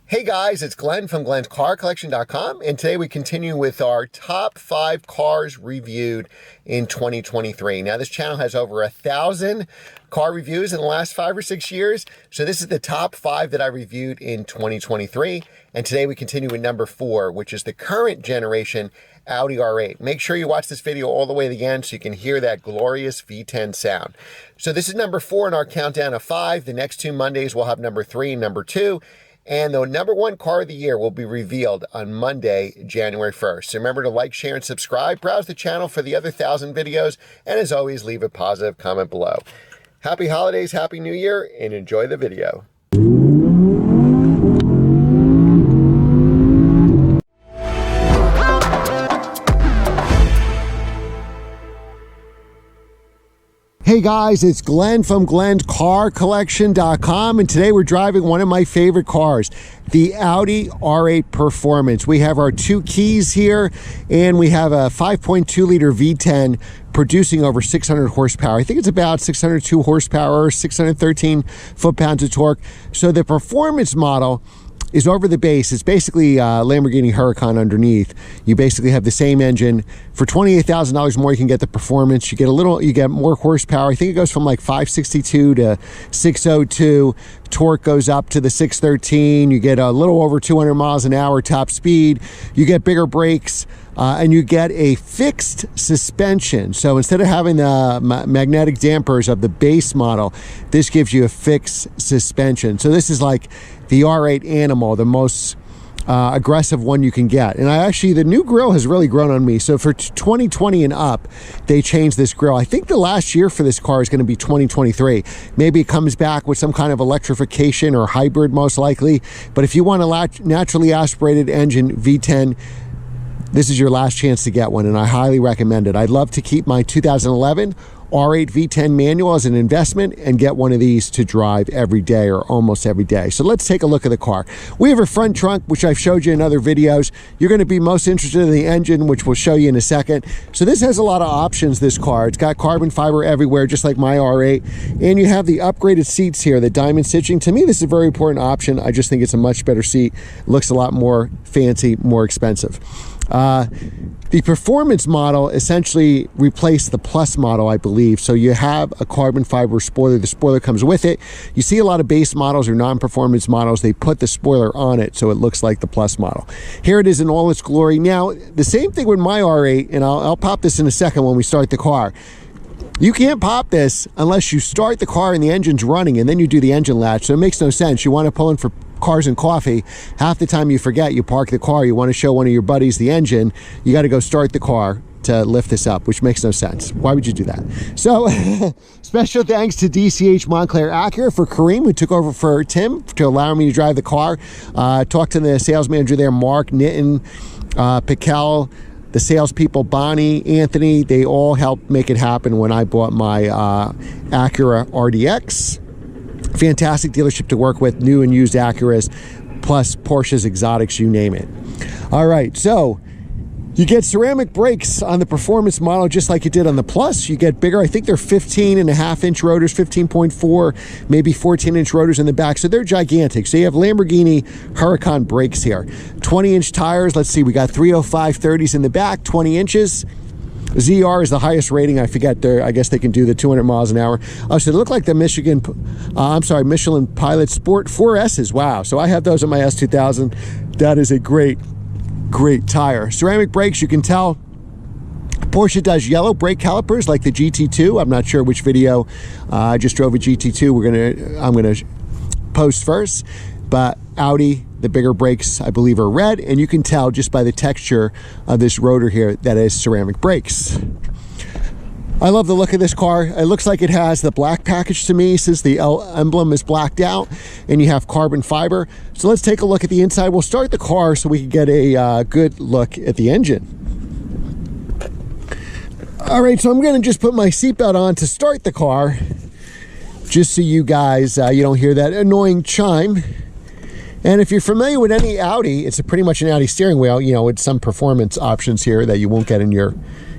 Hey guys, it's Glenn from glenscarcollection.com, and today we continue with our top 5 cars reviewed in 2023. Now, this channel has over 1,000 car reviews in the last 5 or 6 years, so this is the top 5 that I reviewed in 2023, and today we continue with number 4, which is the current generation Audi R8. Make sure you watch this video all the way to the end so you can hear that glorious V10 sound. So this is number 4 in our countdown of 5. The next 2 Mondays we'll have number 3 and number 2. And the number 1 car of the year will be revealed on Monday, January 1st. So remember to like, share, and subscribe. Browse the channel for the other 1,000 videos. And as always, leave a positive comment below. Happy holidays, Happy New Year, and enjoy the video. Hey guys, it's Glenn from glenscarcollection.com, and today we're driving one of my favorite cars, the Audi R8 Performance. We have our 2 keys here, and we have a 5.2 liter V10 producing over 600 horsepower. I think it's about 602 horsepower, 613 foot-pounds of torque. So the performance model is over the base. It's basically Lamborghini Huracan underneath. You basically have the same engine. For $28,000 more, you can get the performance. You get more horsepower. I think it goes from like 562 to 602. Torque goes up to the 613. You get a little over 200 miles an hour top speed. You get bigger brakes. And you get a fixed suspension. So instead of having the magnetic dampers of the base model, this gives you a fixed suspension. So this is like the R8 Animal, the most aggressive one you can get. And the new grille has really grown on me. So for 2020 and up, they changed this grille. I think the last year for this car is going to be 2023. Maybe it comes back with some kind of electrification or hybrid, most likely. But if you want a naturally aspirated engine V10, this is your last chance to get one, and I highly recommend it. I'd love to keep my 2011 R8 V10 manual as an investment and get one of these to drive every day or almost every day. So let's take a look at the car. We have a front trunk, which I've showed you in other videos. You're going to be most interested in the engine, which we'll show you in a second. So this has a lot of options, this car. It's got carbon fiber everywhere, just like my R8. And you have the upgraded seats here, the diamond stitching. To me, this is a very important option. I just think it's a much better seat. It looks a lot more fancy, more expensive. The performance model essentially replaced the plus model, I believe. So you have a carbon fiber spoiler. The spoiler comes with it. You see a lot of base models or non-performance models, they put the spoiler on it so it looks like the plus model. Here it is in all its glory. Now, the same thing with my R8, and I'll pop this in a second when we start the car. You can't pop this unless you start the car and the engine's running, and then you do the engine latch. So it makes no sense. You want to pull in for cars and coffee. Half the time you forget, you park the car, you want to show one of your buddies the engine, you got to go start the car to lift this up, which makes no sense. Why would you do that? So special thanks to DCH Montclair Acura for Kareem, who took over for Tim to allow me to drive the car. Talked to the sales manager there, Mark, Nitin, Pikel, the salespeople, Bonnie, Anthony. They all helped make it happen when I bought my Acura RDX. Fantastic dealership to work with, new and used Acuras, plus Porsches, exotics, you name it. All right, so you get ceramic brakes on the performance model just like you did on the Plus. You get bigger. I think they're 15.5-inch rotors, 15.4, maybe 14-inch rotors in the back. So they're gigantic. So you have Lamborghini Huracan brakes here. 20-inch tires. Let's see, we got 305 30s in the back, 20 inches. ZR is the highest rating. I forget I guess they can do the 200 miles an hour. Oh, so they look like the Michelin Pilot Sport 4S's. Wow. So I have those on my S2000. That is a great tire. Ceramic brakes, you can tell Porsche does yellow brake calipers like the GT2. I'm not sure which video. I just drove a GT2. I'm gonna post first, but Audi, the bigger brakes, I believe, are red, and you can tell just by the texture of this rotor here that is ceramic brakes. I love the look of this car. It looks like it has the black package to me since the L emblem is blacked out, and you have carbon fiber. So let's take a look at the inside. We'll start the car so we can get a good look at the engine. All right, so I'm gonna just put my seatbelt on to start the car, just so you guys, you don't hear that annoying chime. And if you're familiar with any Audi, it's pretty much an Audi steering wheel, you know, with some performance options here that you won't get in your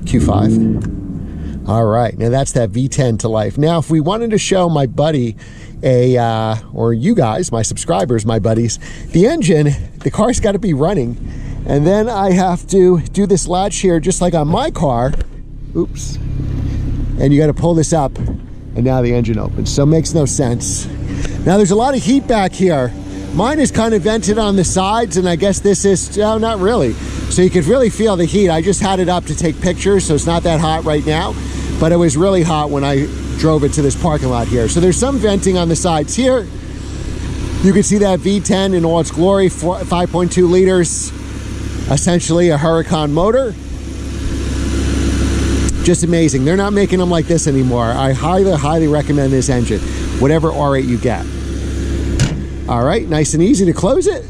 Q5. All right, now that's that V10 to life. Now, if we wanted to show my buddy or you guys, my subscribers, my buddies, the engine, the car's got to be running. And then I have to do this latch here, just like on my car. Oops. And you got to pull this up, and now the engine opens. So it makes no sense. Now there's a lot of heat back here. Mine is kind of vented on the sides, and I guess this is, oh, not really. So you could really feel the heat. I just had it up to take pictures, so it's not that hot right now. But it was really hot when I drove it to this parking lot here. So there's some venting on the sides here. You can see that V10 in all its glory, 5.2 liters, essentially a Huracan motor. Just amazing. They're not making them like this anymore. I highly, highly recommend this engine, whatever R8 you get. All right, nice and easy to close it.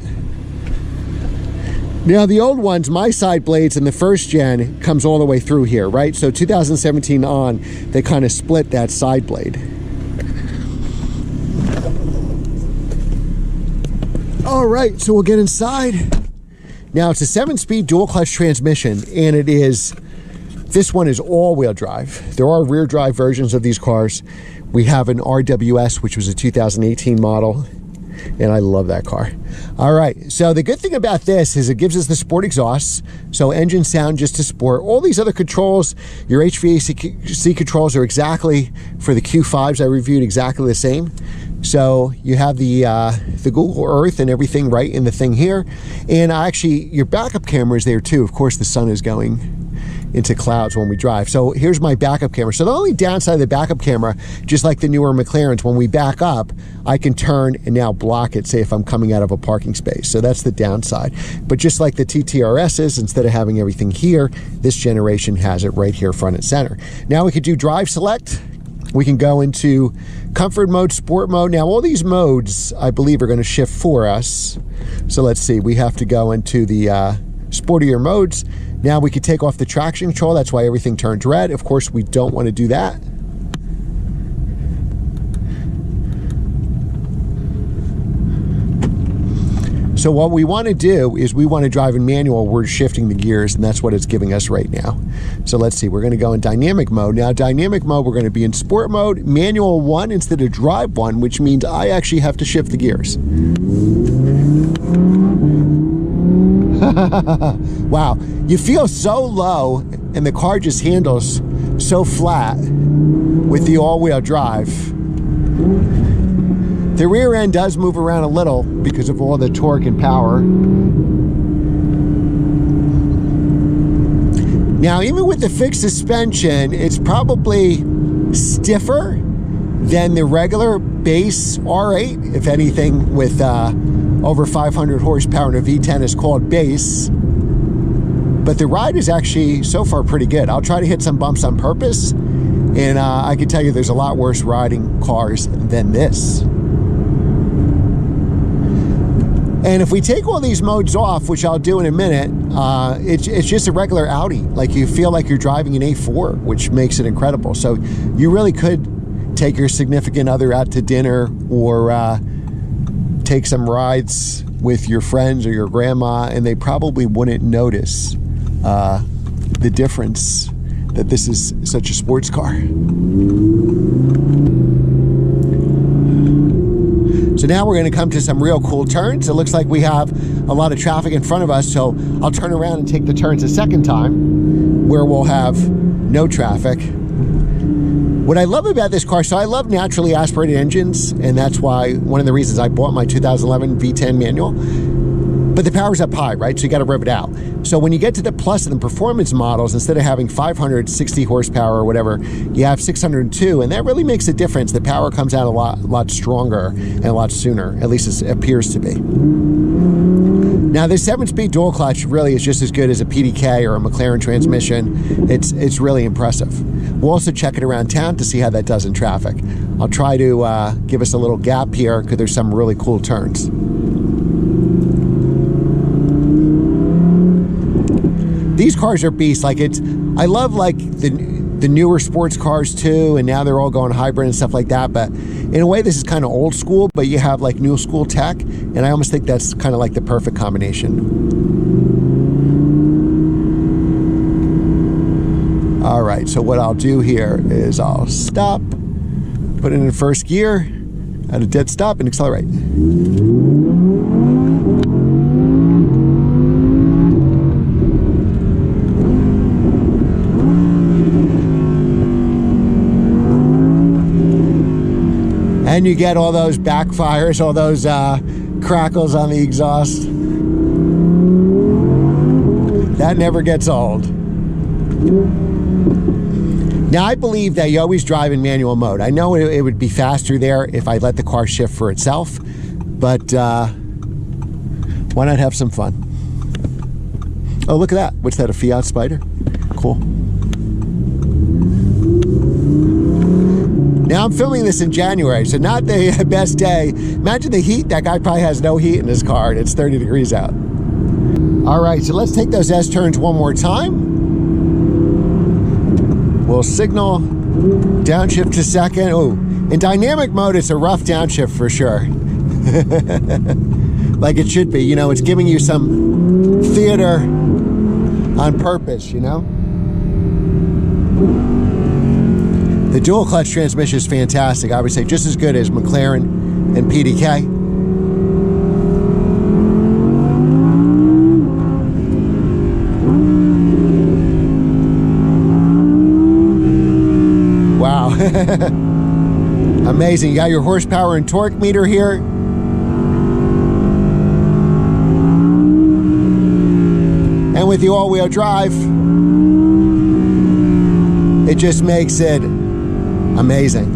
Now the old ones, my side blades in the first gen comes all the way through here, right? So 2017 on, they kind of split that side blade. All right, so we'll get inside. Now it's a 7-speed dual clutch transmission, and this one is all-wheel drive. There are rear drive versions of these cars. We have an RWS, which was a 2018 model, and I love that car. All right, so the good thing about this is it gives us the sport exhaust, so engine sound just to sport. All these other controls, your HVAC controls are exactly, for the Q5s I reviewed, exactly the same. So you have the Google Earth and everything right in the thing here. And actually, your backup camera is there too. Of course, the sun is going into clouds when we drive. So here's my backup camera. So the only downside of the backup camera, just like the newer McLarens, when we back up, I can turn and now block it, say if I'm coming out of a parking space. So that's the downside. But just like the TTRSs, instead of having everything here, this generation has it right here front and center. Now we could do drive select. We can go into comfort mode, sport mode. Now all these modes, I believe, are going to shift for us. So let's see, we have to go into the sportier modes. Now we could take off the traction control. That's why everything turns red. Of course, we don't want to do that. So what we want to do is we want to drive in manual. We're shifting the gears, and that's what it's giving us right now. So let's see, we're going to go in dynamic mode. Now dynamic mode, we're going to be in sport mode, manual 1 instead of drive 1, which means I actually have to shift the gears. Wow, you feel so low, and the car just handles so flat with the all-wheel drive. The rear end does move around a little because of all the torque and power. Now, even with the fixed suspension, it's probably stiffer than the regular base R8. If anything, with over 500 horsepower and a V10 is called base. But the ride is actually so far pretty good. I'll try to hit some bumps on purpose, and I can tell you there's a lot worse riding cars than this. And if we take all these modes off, which I'll do in a minute, it's just a regular Audi. Like, you feel like you're driving an A4, which makes it incredible. So you really could take your significant other out to dinner, or take some rides with your friends or your grandma, and they probably wouldn't notice the difference that this is such a sports car. So now we're going to come to some real cool turns. It looks like we have a lot of traffic in front of us, so I'll turn around and take the turns a second time where we'll have no traffic. What I love about this car, so I love naturally aspirated engines, and that's why one of the reasons I bought my 2011 V10 manual. But the power's up high, right? So you got to rev it out. So when you get to the plus and the performance models, instead of having 560 horsepower or whatever, you have 602, and that really makes a difference. The power comes out a lot stronger and a lot sooner, at least it appears to be. Now, this 7-speed dual clutch really is just as good as a PDK or a McLaren transmission. It's really impressive. We'll also check it around town to see how that does in traffic. I'll try to give us a little gap here because there's some really cool turns. These cars are beasts. Like, I love like the newer sports cars too, and now they're all going hybrid and stuff like that. But in a way, this is kind of old school, but you have like new school tech, and I almost think that's kind of like the perfect combination. All right, so what I'll do here is I'll stop, put it in first gear, at a dead stop, and accelerate. And you get all those backfires, all those crackles on the exhaust. That never gets old. Now, I believe that you always drive in manual mode. I know it would be faster there if I let the car shift for itself, but why not have some fun? Oh, look at that. What's that, a Fiat Spider? Cool. Now, I'm filming this in January, so not the best day. Imagine the heat. That guy probably has no heat in his car, and it's 30 degrees out. All right, so let's take those S-turns one more time. We'll signal, downshift to second. Oh, in dynamic mode, it's a rough downshift for sure. Like it should be, you know, it's giving you some theater on purpose, you know? The dual clutch transmission is fantastic. I would say just as good as McLaren and PDK. Wow. Amazing. You got your horsepower and torque meter here. And with the all-wheel drive, it just makes it amazing.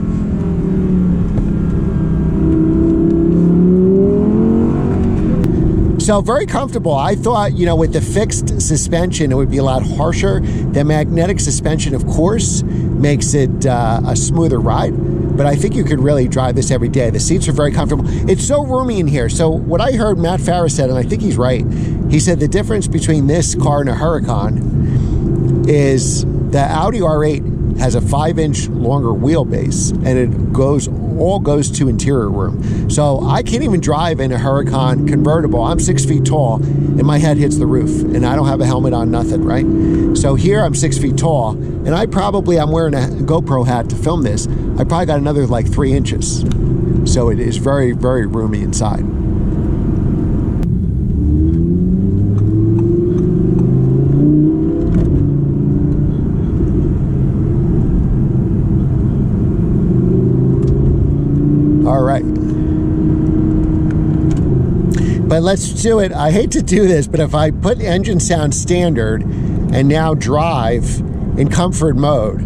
So very comfortable. I thought, you know, with the fixed suspension, it would be a lot harsher. The magnetic suspension, of course, makes it a smoother ride. But I think you could really drive this every day. The seats are very comfortable. It's so roomy in here. So what I heard Matt Farah said, and I think he's right, he said the difference between this car and a Huracan is the Audi R8 has a 5-inch longer wheelbase, and it all goes to interior room. So I can't even drive in a Huracan convertible. I'm 6 feet tall, and my head hits the roof, and I don't have a helmet on, nothing, right? So here I'm 6 feet tall, and I'm wearing a GoPro hat to film this. I probably got another like 3 inches. So it is very, very roomy inside. All right. But let's do it. I hate to do this, but if I put engine sound standard and now drive in comfort mode,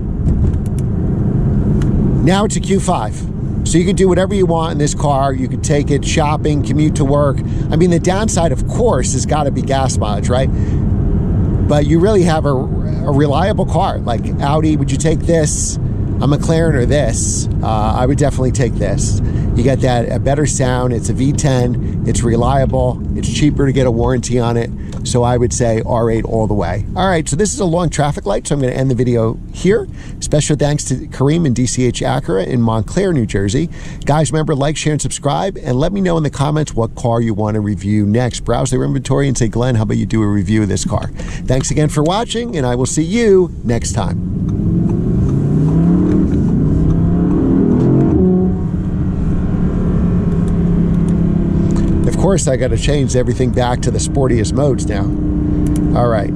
now it's a Q5. So you can do whatever you want in this car. You can take it shopping, commute to work. I mean, the downside, of course, has got to be gas mileage, right? But you really have a reliable car. Like Audi, would you take this? A McLaren or this? I would definitely take this. You get a better sound. It's a V10. It's reliable. It's cheaper to get a warranty on it. So I would say R8 all the way. All right, so this is a long traffic light, so I'm going to end the video here. Special thanks to Kareem and DCH Acura in Montclair, New Jersey. Guys, remember, like, share, and subscribe, and let me know in the comments what car you want to review next. Browse their inventory and say, Glenn, how about you do a review of this car? Thanks again for watching, and I will see you next time. Of course, I got to change everything back to the sportiest modes now. All right.